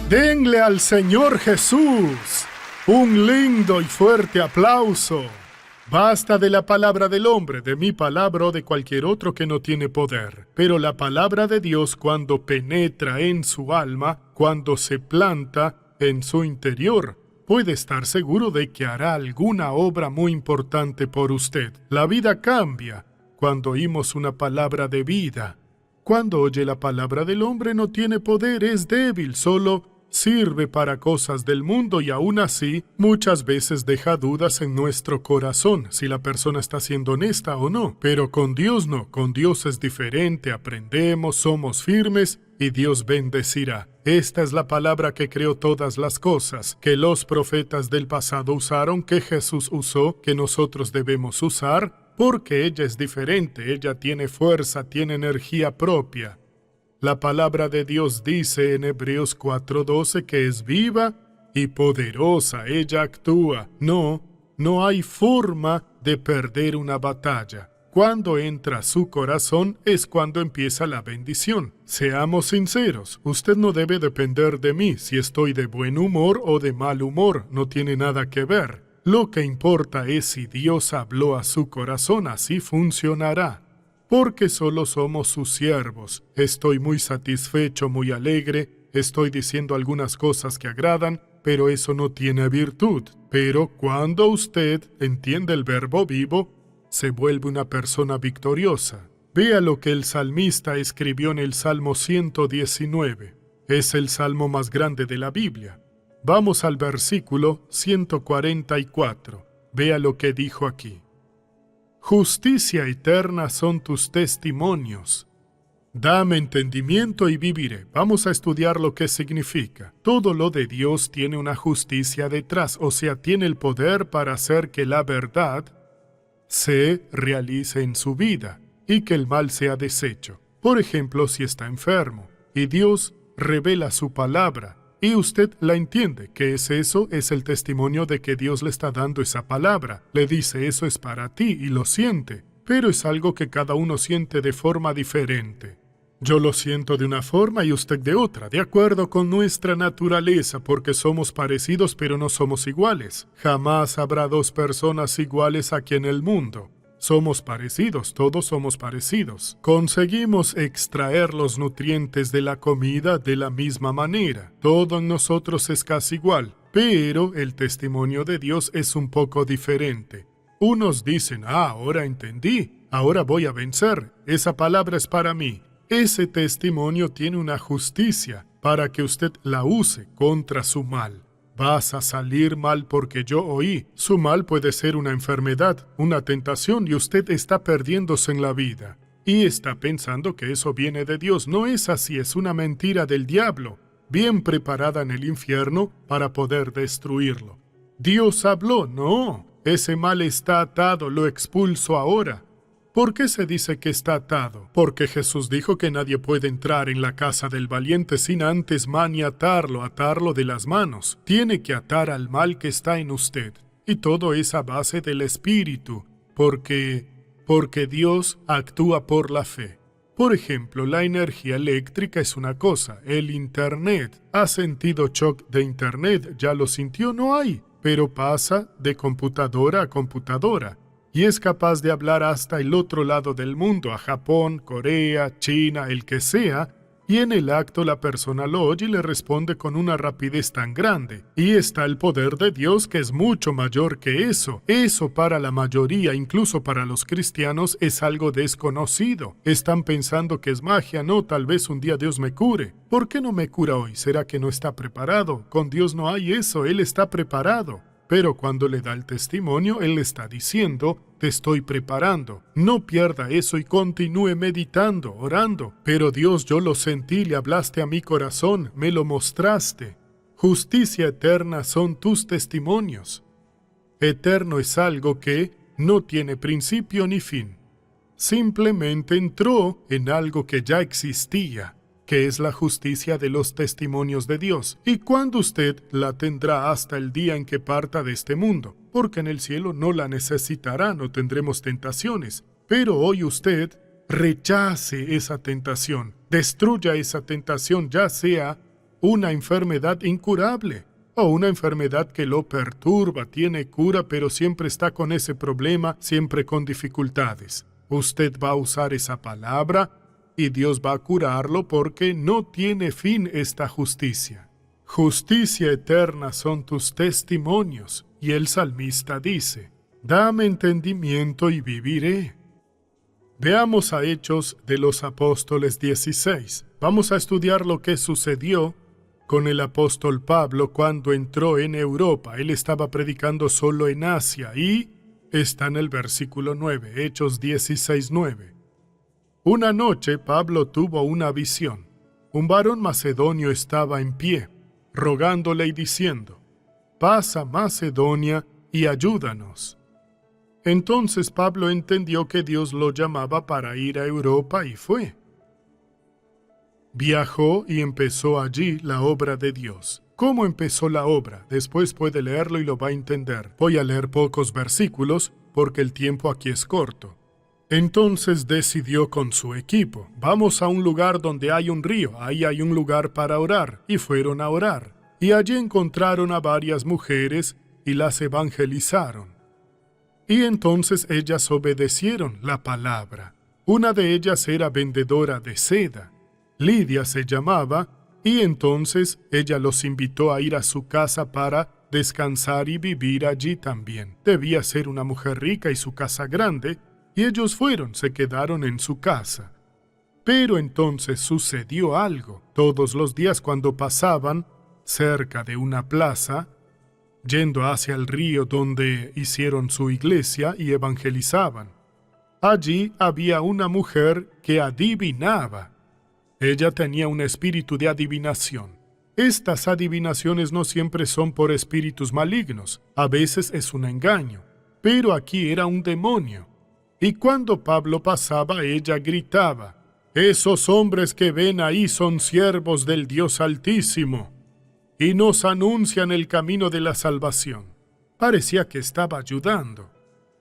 Denle al Señor Jesús un lindo y fuerte aplauso. Basta de la palabra del hombre, de mi palabra o de cualquier otro que no tiene poder. Pero la palabra de Dios, cuando penetra en su alma, cuando se planta en su interior, puede estar seguro de que hará alguna obra muy importante por usted. La vida cambia cuando oímos una palabra de vida. Cuando oye la palabra del hombre no tiene poder, es débil, solo sirve para cosas del mundo y aún así muchas veces deja dudas en nuestro corazón si la persona está siendo honesta o no. Pero con Dios no, con Dios es diferente, aprendemos, somos firmes y Dios bendecirá. Esta es la palabra que creó todas las cosas, que los profetas del pasado usaron, que Jesús usó, que nosotros debemos usar, porque ella es diferente, ella tiene fuerza, tiene energía propia. La palabra de Dios dice en Hebreos 4:12 que es viva y poderosa, ella actúa. No hay forma de perder una batalla. Cuando entra a su corazón es cuando empieza la bendición. Seamos sinceros, usted no debe depender de mí si estoy de buen humor o de mal humor, no tiene nada que ver. Lo que importa es si Dios habló a su corazón, así funcionará. Porque solo somos sus siervos. Estoy muy satisfecho, muy alegre, estoy diciendo algunas cosas que agradan, pero eso no tiene virtud. Pero cuando usted entiende el verbo vivo, se vuelve una persona victoriosa. Vea lo que el salmista escribió en el Salmo 119. Es el salmo más grande de la Biblia. Vamos al versículo 144. Vea lo que dijo aquí. Justicia eterna son tus testimonios. Dame entendimiento y viviré. Vamos a estudiar lo que significa. Todo lo de Dios tiene una justicia detrás, o sea, tiene el poder para hacer que la verdad se realice en su vida y que el mal sea deshecho. Por ejemplo, si está enfermo y Dios revela su palabra, y usted la entiende. ¿Qué es eso? Es el testimonio de que Dios le está dando esa palabra. Le dice, eso es para ti, y lo siente. Pero es algo que cada uno siente de forma diferente. Yo lo siento de una forma y usted de otra, de acuerdo con nuestra naturaleza, porque somos parecidos pero no somos iguales. Jamás habrá dos personas iguales aquí en el mundo. Somos parecidos, todos somos parecidos. Conseguimos extraer los nutrientes de la comida de la misma manera. Todo en nosotros es casi igual, pero el testimonio de Dios es un poco diferente. Unos dicen, ahora entendí, ahora voy a vencer, esa palabra es para mí. Ese testimonio tiene una justicia para que usted la use contra su mal. Vas a salir mal porque yo oí. Su mal puede ser una enfermedad, una tentación y usted está perdiéndose en la vida. Y está pensando que eso viene de Dios. No es así, es una mentira del diablo, bien preparada en el infierno para poder destruirlo. Dios habló, no, ese mal está atado, lo expulso ahora. ¿Por qué se dice que está atado? Porque Jesús dijo que nadie puede entrar en la casa del valiente sin antes atarlo de las manos. Tiene que atar al mal que está en usted. Y todo es a base del Espíritu, porque Dios actúa por la fe. Por ejemplo, la energía eléctrica es una cosa, el Internet. ¿Ha sentido shock de Internet? ¿Ya lo sintió? No hay, pero pasa de computadora a computadora. Y es capaz de hablar hasta el otro lado del mundo, a Japón, Corea, China, el que sea, y en el acto la persona lo oye y le responde con una rapidez tan grande. Y está el poder de Dios que es mucho mayor que eso. Eso para la mayoría, incluso para los cristianos, es algo desconocido. Están pensando que es magia, no, tal vez un día Dios me cure. ¿Por qué no me cura hoy? ¿Será que no está preparado? Con Dios no hay eso, Él está preparado. Pero cuando le da el testimonio, Él le está diciendo, te estoy preparando. No pierda eso y continúe meditando, orando. Pero Dios, yo lo sentí, le hablaste a mi corazón, me lo mostraste. Justicia eterna son tus testimonios. Eterno es algo que no tiene principio ni fin. Simplemente entró en algo que ya existía, que es la justicia de los testimonios de Dios, y cuando usted la tendrá hasta el día en que parta de este mundo, porque en el cielo no la necesitará, no tendremos tentaciones. Pero hoy usted rechace esa tentación, destruya esa tentación, ya sea una enfermedad incurable o una enfermedad que lo perturba, tiene cura, pero siempre está con ese problema, siempre con dificultades. Usted va a usar esa palabra y Dios va a curarlo porque no tiene fin esta justicia. Justicia eterna son tus testimonios. Y el salmista dice, dame entendimiento y viviré. Veamos a Hechos de los Apóstoles 16. Vamos a estudiar lo que sucedió con el apóstol Pablo cuando entró en Europa. Él estaba predicando solo en Asia y está en el versículo 9, Hechos 16:9. Una noche Pablo tuvo una visión. Un varón macedonio estaba en pie, rogándole y diciendo, pasa Macedonia y ayúdanos. Entonces Pablo entendió que Dios lo llamaba para ir a Europa y fue. Viajó y empezó allí la obra de Dios. ¿Cómo empezó la obra? Después puede leerlo y lo va a entender. Voy a leer pocos versículos porque el tiempo aquí es corto. Entonces decidió con su equipo, vamos a un lugar donde hay un río, ahí hay un lugar para orar, y fueron a orar. Y allí encontraron a varias mujeres y las evangelizaron. Y entonces ellas obedecieron la palabra. Una de ellas era vendedora de seda. Lidia se llamaba, y entonces ella los invitó a ir a su casa para descansar y vivir allí también. Debía ser una mujer rica y su casa grande, y ellos fueron, se quedaron en su casa. Pero entonces sucedió algo. Todos los días cuando pasaban cerca de una plaza, yendo hacia el río donde hicieron su iglesia y evangelizaban. Allí había una mujer que adivinaba. Ella tenía un espíritu de adivinación. Estas adivinaciones no siempre son por espíritus malignos, a veces es un engaño, pero aquí era un demonio. Y cuando Pablo pasaba, ella gritaba, «Esos hombres que ven ahí son siervos del Dios Altísimo, y nos anuncian el camino de la salvación». Parecía que estaba ayudando.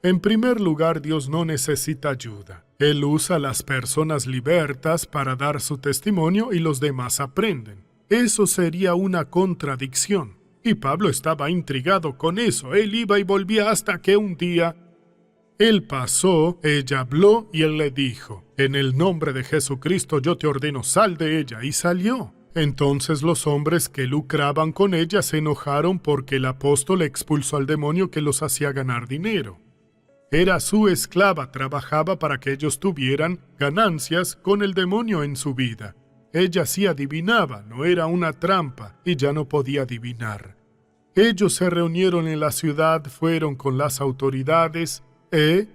En primer lugar, Dios no necesita ayuda. Él usa a las personas libertas para dar su testimonio y los demás aprenden. Eso sería una contradicción. Y Pablo estaba intrigado con eso. Él iba y volvía hasta que un día él pasó, ella habló y él le dijo, «En el nombre de Jesucristo yo te ordeno, sal de ella», y salió. Entonces los hombres que lucraban con ella se enojaron porque el apóstol expulsó al demonio que los hacía ganar dinero. Era su esclava, trabajaba para que ellos tuvieran ganancias con el demonio en su vida. Ella sí adivinaba, no era una trampa, y ya no podía adivinar. Ellos se reunieron en la ciudad, fueron con las autoridades e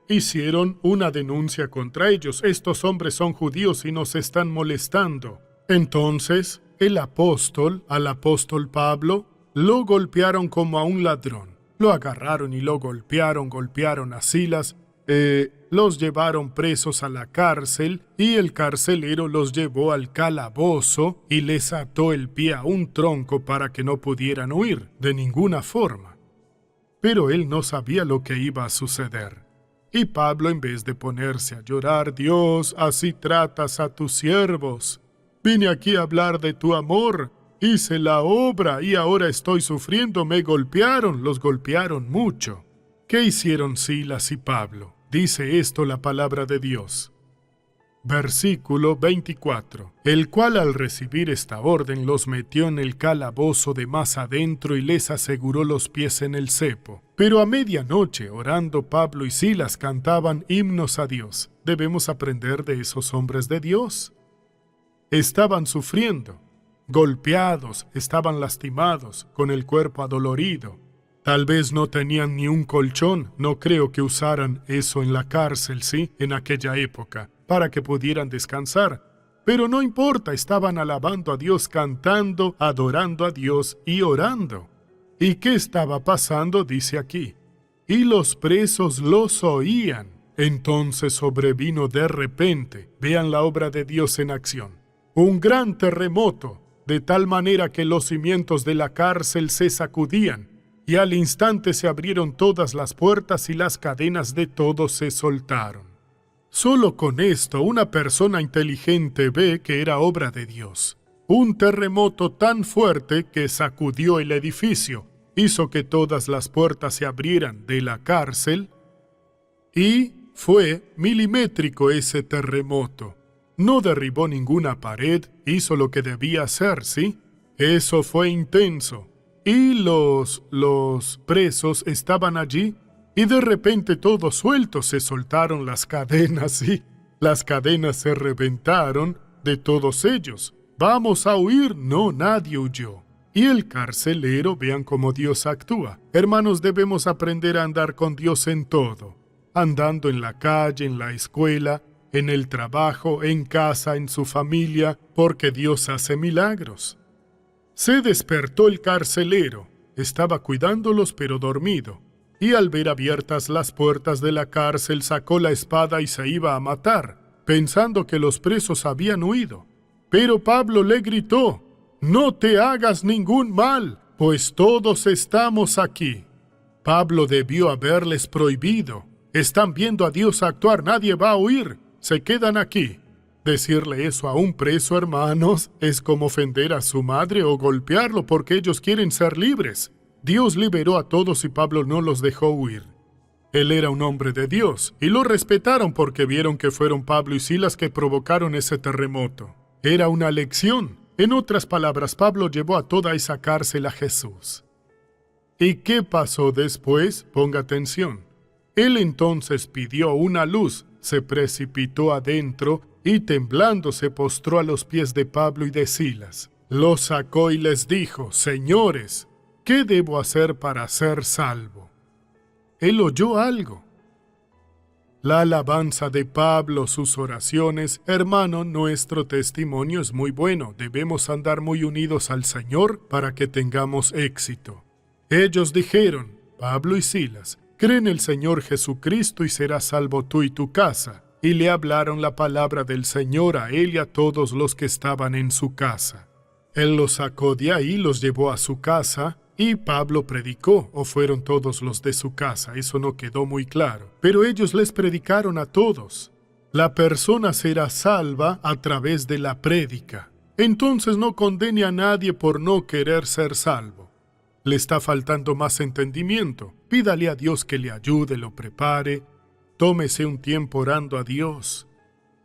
hicieron una denuncia contra ellos. Estos hombres son judíos y nos están molestando. Entonces, al apóstol Pablo, lo golpearon como a un ladrón. Lo agarraron y lo golpearon a Silas, los llevaron presos a la cárcel y el carcelero los llevó al calabozo y les ató el pie a un tronco para que no pudieran huir de ninguna forma. Pero él no sabía lo que iba a suceder. Y Pablo, en vez de ponerse a llorar, «Dios, así tratas a tus siervos. Vine aquí a hablar de tu amor, hice la obra y ahora estoy sufriendo, me golpearon, los golpearon mucho». ¿Qué hicieron Silas y Pablo? Dice esto la palabra de Dios. Versículo 24. El cual al recibir esta orden los metió en el calabozo de más adentro y les aseguró los pies en el cepo. Pero a medianoche, orando, Pablo y Silas cantaban himnos a Dios. Debemos aprender de esos hombres de Dios. Estaban sufriendo, golpeados, estaban lastimados, con el cuerpo adolorido. Tal vez no tenían ni un colchón, no creo que usaran eso en la cárcel, ¿sí? En aquella época, para que pudieran descansar. Pero no importa, estaban alabando a Dios, cantando, adorando a Dios y orando. ¿Y qué estaba pasando? Dice aquí. Y los presos los oían. Entonces sobrevino de repente, vean la obra de Dios en acción, un gran terremoto, de tal manera que los cimientos de la cárcel se sacudían, y al instante se abrieron todas las puertas y las cadenas de todos se soltaron. Solo con esto una persona inteligente ve que era obra de Dios. Un terremoto tan fuerte que sacudió el edificio, hizo que todas las puertas se abrieran de la cárcel y fue milimétrico ese terremoto. No derribó ninguna pared, hizo lo que debía hacer, ¿sí? Eso fue intenso. Y los presos estaban allí y de repente todos sueltos se soltaron las cadenas, ¿sí? Las cadenas se reventaron de todos ellos. ¿Vamos a huir? No, nadie huyó. Y el carcelero, vean cómo Dios actúa. Hermanos, debemos aprender a andar con Dios en todo. Andando en la calle, en la escuela, en el trabajo, en casa, en su familia, porque Dios hace milagros. Se despertó el carcelero. Estaba cuidándolos pero dormido. Y al ver abiertas las puertas de la cárcel sacó la espada y se iba a matar, pensando que los presos habían huido. Pero Pablo le gritó: «No te hagas ningún mal, pues todos estamos aquí». Pablo debió haberles prohibido. Están viendo a Dios actuar, nadie va a huir, se quedan aquí. Decirle eso a un preso, hermanos, es como ofender a su madre o golpearlo porque ellos quieren ser libres. Dios liberó a todos y Pablo no los dejó huir. Él era un hombre de Dios y lo respetaron porque vieron que fueron Pablo y Silas que provocaron ese terremoto. Era una lección. En otras palabras, Pablo llevó a toda esa cárcel a Jesús. ¿Y qué pasó después? Ponga atención. Él entonces pidió una luz, se precipitó adentro y temblando se postró a los pies de Pablo y de Silas. Los sacó y les dijo: «Señores, ¿qué debo hacer para ser salvo?». Él oyó algo. La alabanza de Pablo, sus oraciones, hermano, nuestro testimonio es muy bueno. Debemos andar muy unidos al Señor para que tengamos éxito. Ellos dijeron, Pablo y Silas: «Cree en el Señor Jesucristo y serás salvo tú y tu casa». Y le hablaron la palabra del Señor a él y a todos los que estaban en su casa. Él los sacó de ahí, los llevó a su casa, y Pablo predicó, o fueron todos los de su casa, eso no quedó muy claro. Pero ellos les predicaron a todos. La persona será salva a través de la prédica. Entonces no condene a nadie por no querer ser salvo. Le está faltando más entendimiento. Pídale a Dios que le ayude, lo prepare. Tómese un tiempo orando a Dios.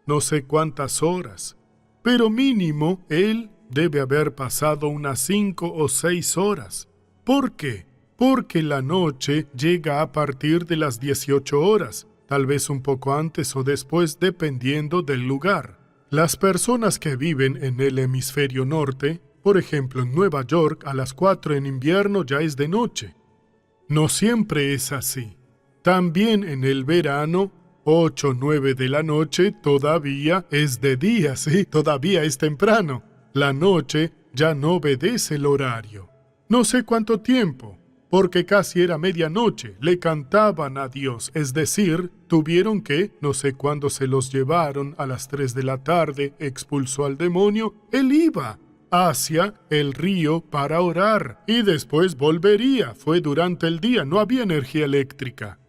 No sé cuántas horas, pero mínimo él debe haber pasado unas 5 o 6 horas. ¿Por qué? Porque la noche llega a partir de las 18 horas, tal vez un poco antes o después, dependiendo del lugar. Las personas que viven en el hemisferio norte, por ejemplo en Nueva York, a las 4 en invierno ya es de noche. No siempre es así. También en el verano, 8 o 9 de la noche todavía es de día, sí, todavía es temprano. La noche ya no obedece el horario. No sé cuánto tiempo, porque casi era medianoche, le cantaban a Dios, es decir, tuvieron que, no sé cuándo se los llevaron, a las 3 de la tarde, expulsó al demonio, él iba hacia el río para orar y después volvería, fue durante el día, no había energía eléctrica.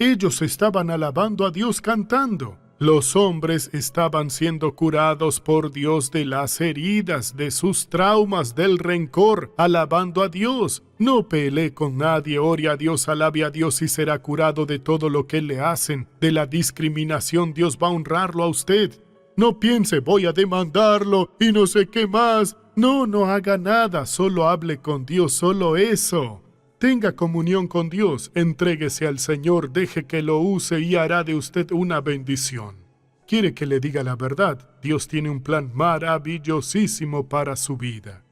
Ellos estaban alabando a Dios cantando. Los hombres estaban siendo curados por Dios de las heridas, de sus traumas, del rencor, alabando a Dios. No pelee con nadie, ore a Dios, alabe a Dios y será curado de todo lo que le hacen. De la discriminación, Dios va a honrarlo a usted. No piense, voy a demandarlo y no sé qué más. No, no haga nada, solo hable con Dios, solo eso. Tenga comunión con Dios, entréguese al Señor, deje que lo use y hará de usted una bendición. ¿Quiere que le diga la verdad? Dios tiene un plan maravillosísimo para su vida.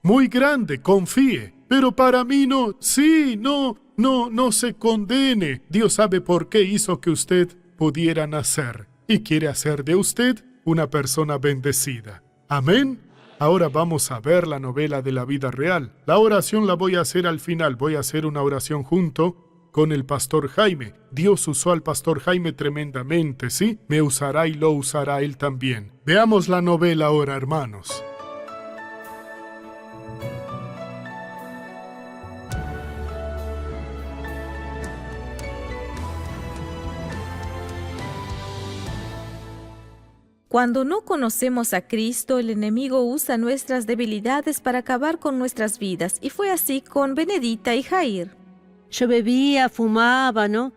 Muy grande, confíe, pero para mí no, sí, no se condene. Dios sabe por qué hizo que usted pudiera nacer y quiere hacer de usted una persona bendecida. Amén. Ahora vamos a ver la novela de la vida real. La oración la voy a hacer al final. Voy a hacer una oración junto con el pastor Jaime. Dios usó al pastor Jaime tremendamente, ¿sí? Me usará y lo usará él también. Veamos la novela ahora, hermanos. Cuando no conocemos a Cristo, el enemigo usa nuestras debilidades para acabar con nuestras vidas. Y fue así con Benedita y Jair. Yo bebía, fumaba, ¿no?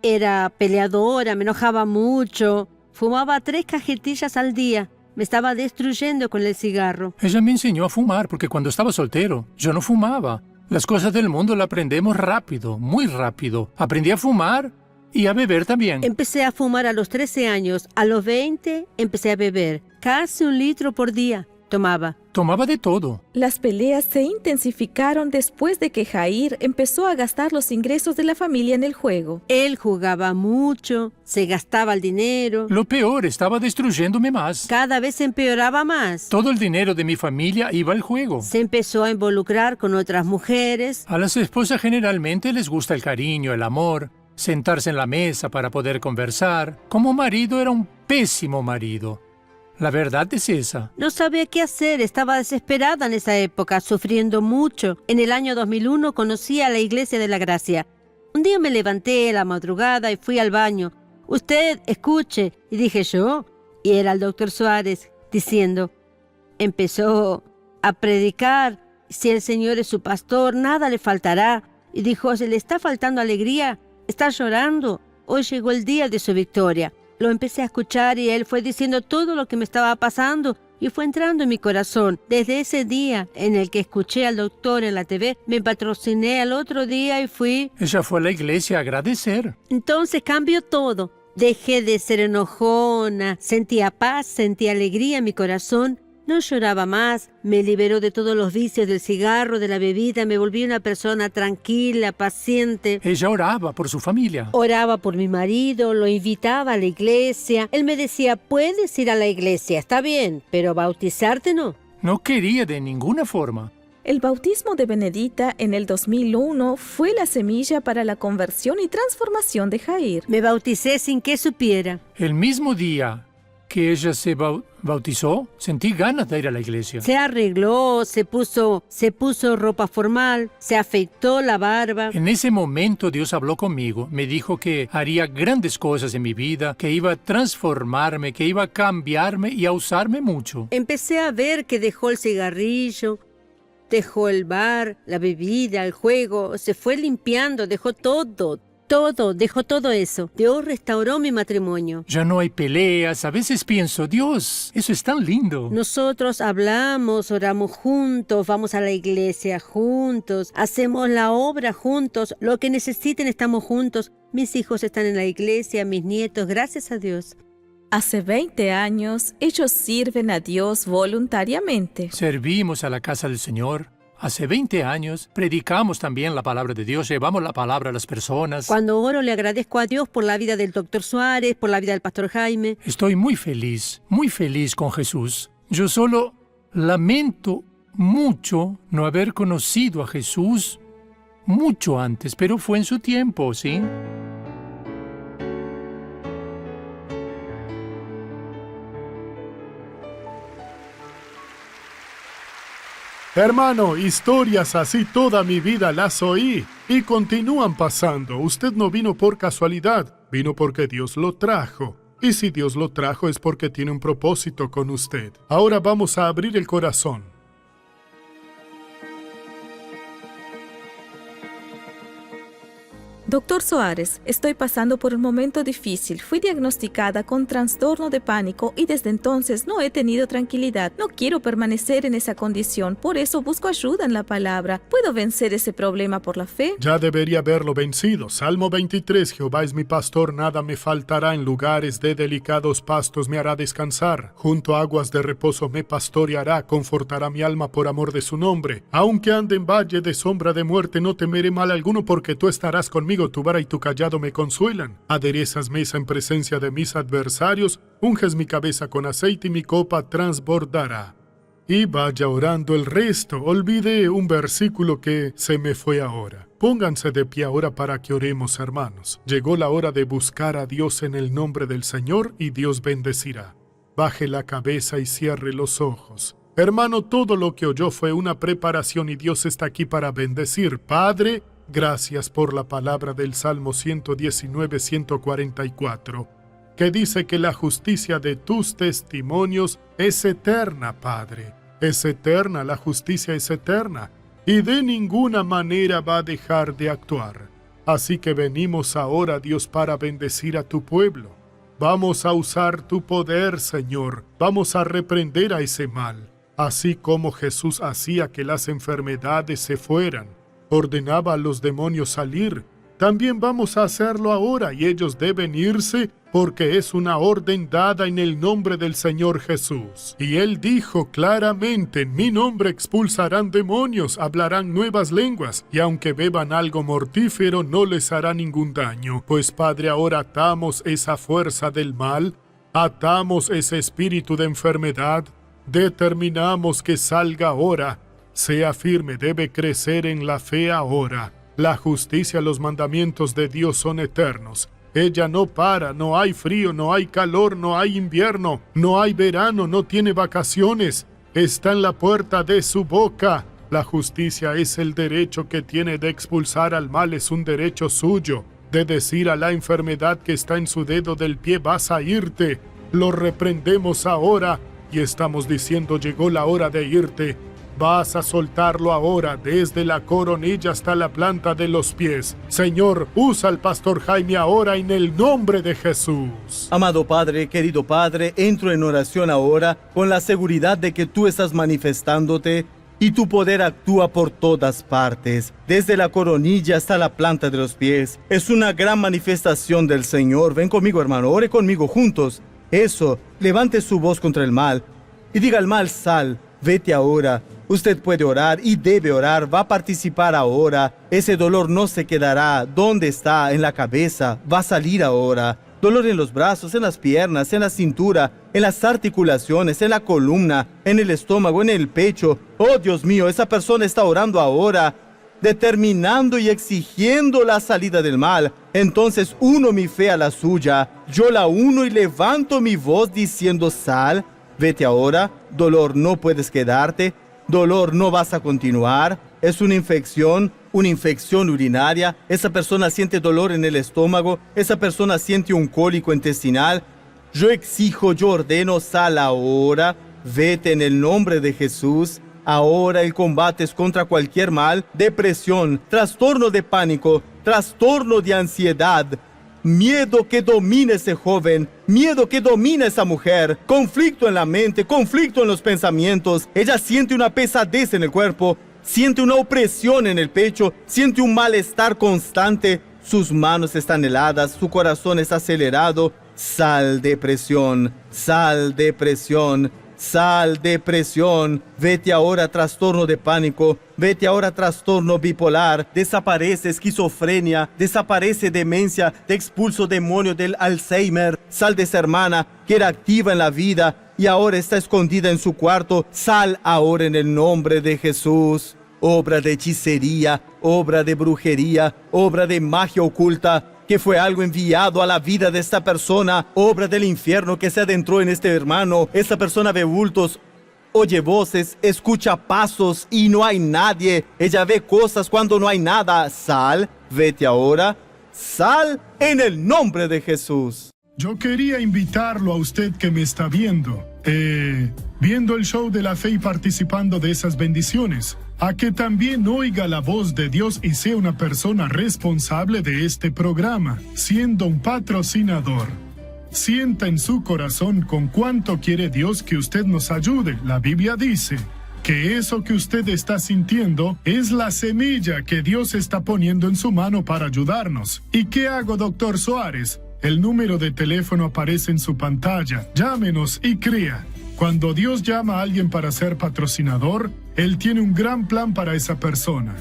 Era peleadora, me enojaba mucho. Fumaba 3 cajetillas al día. Me estaba destruyendo con el cigarro. Ella me enseñó a fumar porque cuando estaba soltero, yo no fumaba. Las cosas del mundo las aprendemos rápido, muy rápido. Aprendí a fumar y a beber también. Empecé a fumar a los 13 años. A los 20 empecé a beber. Casi 1 litro por día tomaba. Tomaba de todo. Las peleas se intensificaron después de que Jair empezó a gastar los ingresos de la familia en el juego. Él jugaba mucho, se gastaba el dinero. Lo peor, estaba destruyéndome más. Cada vez empeoraba más. Todo el dinero de mi familia iba al juego. Se empezó a involucrar con otras mujeres. A las esposas generalmente les gusta el cariño, el amor, sentarse en la mesa para poder conversar. Como marido era un pésimo marido. La verdad es esa. No sabía qué hacer, estaba desesperada en esa época, sufriendo mucho. En el año 2001 conocí a la Iglesia de la Gracia. Un día me levanté a la madrugada y fui al baño. Usted, escuche. Y dije yo, y era el doctor Suárez, diciendo, empezó a predicar, si el Señor es su pastor, nada le faltará. Y dijo, ¿se le está faltando alegría? ¿Está llorando? Hoy llegó el día de su victoria. Lo empecé a escuchar y él fue diciendo todo lo que me estaba pasando y fue entrando en mi corazón. Desde ese día en el que escuché al doctor en la TV, me patrociné al otro día y fui. Ella fue a la iglesia a agradecer. Entonces cambió todo. Dejé de ser enojona, sentía paz, sentía alegría en mi corazón. No lloraba más, me liberó de todos los vicios del cigarro, de la bebida, me volví una persona tranquila, paciente. Ella oraba por su familia. Oraba por mi marido, lo invitaba a la iglesia. Él me decía, puedes ir a la iglesia, está bien, pero bautizarte no. No quería de ninguna forma. El bautismo de Benedita en el 2001 fue la semilla para la conversión y transformación de Jair. Me bauticé sin que supiera. El mismo día que ella se bautizó, sentí ganas de ir a la iglesia. Se arregló, se puso ropa formal, se afeitó la barba. En ese momento Dios habló conmigo, me dijo que haría grandes cosas en mi vida, que iba a transformarme, que iba a cambiarme y a usarme mucho. Empecé a ver que dejó el cigarrillo, dejó el bar, la bebida, el juego, se fue limpiando, dejó todo, dejó todo eso. Dios restauró mi matrimonio. Ya no hay peleas. A veces pienso, Dios, eso es tan lindo. Nosotros hablamos, oramos juntos, vamos a la iglesia juntos, hacemos la obra juntos, lo que necesiten estamos juntos. Mis hijos están en la iglesia, mis nietos, gracias a Dios. Hace 20 años, ellos sirven a Dios voluntariamente. Servimos a la casa del Señor. Hace 20 años predicamos también la palabra de Dios, llevamos la palabra a las personas. Cuando oro le agradezco a Dios por la vida del doctor Suárez, por la vida del pastor Jaime. Estoy muy feliz con Jesús. Yo solo lamento mucho no haber conocido a Jesús mucho antes, pero fue en su tiempo, ¿sí? Hermano, historias así toda mi vida las oí y continúan pasando. Usted no vino por casualidad, vino porque Dios lo trajo. Y si Dios lo trajo es porque tiene un propósito con usted. Ahora vamos a abrir el corazón. Doctor Suárez, estoy pasando por un momento difícil. Fui diagnosticada con trastorno de pánico y desde entonces no he tenido tranquilidad. No quiero permanecer en esa condición, por eso busco ayuda en la palabra. ¿Puedo vencer ese problema por la fe? Ya debería haberlo vencido. Salmo 23, Jehová es mi pastor, nada me faltará. En lugares de delicados pastos me hará descansar. Junto a aguas de reposo me pastoreará, confortará mi alma por amor de su nombre. Aunque ande en valle de sombra de muerte, no temeré mal alguno, porque tú estarás conmigo. Tu vara y tu callado me consuelan. Aderezas mesa en presencia de mis adversarios, unges mi cabeza con aceite y mi copa transbordará. Y vaya orando el resto. Olvidé un versículo que se me fue ahora. Pónganse de pie ahora para que oremos, hermanos. Llegó la hora de buscar a Dios en el nombre del Señor y Dios bendecirá. Baje la cabeza y cierre los ojos. Hermano, todo lo que oyó fue una preparación y Dios está aquí para bendecir. Padre, gracias por la palabra del Salmo 119, 144. que dice que la justicia de tus testimonios es eterna, Padre. Es eterna, la justicia es eterna, y de ninguna manera va a dejar de actuar. Así que venimos ahora, Dios, para bendecir a tu pueblo. Vamos a usar tu poder, Señor. Vamos a reprender a ese mal. Así como Jesús hacía que las enfermedades se fueran, ordenaba a los demonios salir, también vamos a hacerlo ahora y ellos deben irse porque es una orden dada en el nombre del Señor Jesús. Y Él dijo claramente, en mi nombre expulsarán demonios, hablarán nuevas lenguas, y aunque beban algo mortífero no les hará ningún daño. Pues Padre, ahora atamos esa fuerza del mal, atamos ese espíritu de enfermedad, determinamos que salga ahora, sea firme, debe crecer en la fe ahora. La justicia, los mandamientos de Dios son eternos. Ella no para, no hay frío, no hay calor, no hay invierno, no hay verano, no tiene vacaciones. Está en la puerta de su boca. La justicia es el derecho que tiene de expulsar al mal, es un derecho suyo, de decir a la enfermedad que está en su dedo del pie, vas a irte. Lo reprendemos ahora y estamos diciendo, llegó la hora de irte. Vas a soltarlo ahora, desde la coronilla hasta la planta de los pies. Señor, usa al pastor Jaime ahora en el nombre de Jesús. Amado Padre, querido Padre, entro en oración ahora con la seguridad de que tú estás manifestándote y tu poder actúa por todas partes, desde la coronilla hasta la planta de los pies. Es una gran manifestación del Señor. Ven conmigo, hermano, ore conmigo juntos. Eso, levante su voz contra el mal y diga al mal, sal, vete ahora. Usted puede orar y debe orar, va a participar ahora. Ese dolor no se quedará. ¿Dónde está? En la cabeza. Va a salir ahora. Dolor en los brazos, en las piernas, en la cintura, en las articulaciones, en la columna, en el estómago, en el pecho. Oh, Dios mío, esa persona está orando ahora, determinando y exigiendo la salida del mal. Entonces uno mi fe a la suya. Yo la uno y levanto mi voz diciendo, sal, vete ahora. Dolor, no puedes quedarte. Dolor, no vas a continuar. Es una infección urinaria. Esa persona siente dolor en el estómago. Esa persona siente un cólico intestinal. Yo exijo, yo ordeno, sal ahora. Vete en el nombre de Jesús. Ahora el combate es contra cualquier mal, depresión, trastorno de pánico, trastorno de ansiedad, miedo que domina ese joven, miedo que domina esa mujer, conflicto en la mente, conflicto en los pensamientos. Ella siente una pesadez en el cuerpo, siente una opresión en el pecho, siente un malestar constante. Sus manos están heladas, su corazón está acelerado. Sal depresión, sal depresión. Sal depresión, vete ahora trastorno de pánico, vete ahora trastorno bipolar, desaparece esquizofrenia, desaparece demencia, te expulso demonio del Alzheimer. Sal de esa hermana que era activa en la vida y ahora está escondida en su cuarto. Sal ahora en el nombre de Jesús. Obra de hechicería, obra de brujería, obra de magia oculta, que fue algo enviado a la vida de esta persona, obra del infierno que se adentró en este hermano. Esta persona ve bultos, oye voces, escucha pasos y no hay nadie. Ella ve cosas cuando no hay nada. Sal, vete ahora, sal en el nombre de Jesús. Yo quería invitarlo a usted que me está viendo, viendo el show de la fe y participando de esas bendiciones, a que también oiga la voz de Dios y sea una persona responsable de este programa, siendo un patrocinador. Sienta en su corazón con cuánto quiere Dios que usted nos ayude. La Biblia dice que eso que usted está sintiendo es la semilla que Dios está poniendo en su mano para ayudarnos. ¿Y qué hago, doctor Suárez? El número de teléfono aparece en su pantalla. Llámenos y crea. Cuando Dios llama a alguien para ser patrocinador, Él tiene un gran plan para esa persona.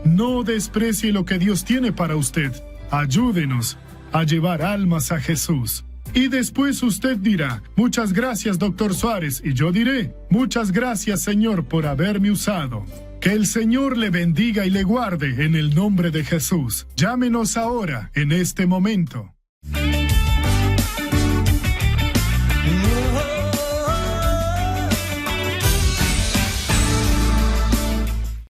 No desprecie lo que Dios tiene para usted. Ayúdenos a llevar almas a Jesús. Y después usted dirá, muchas gracias, doctor Suárez, y yo diré, muchas gracias, Señor, por haberme usado. Que el Señor le bendiga y le guarde en el nombre de Jesús. Llámenos ahora, en este momento.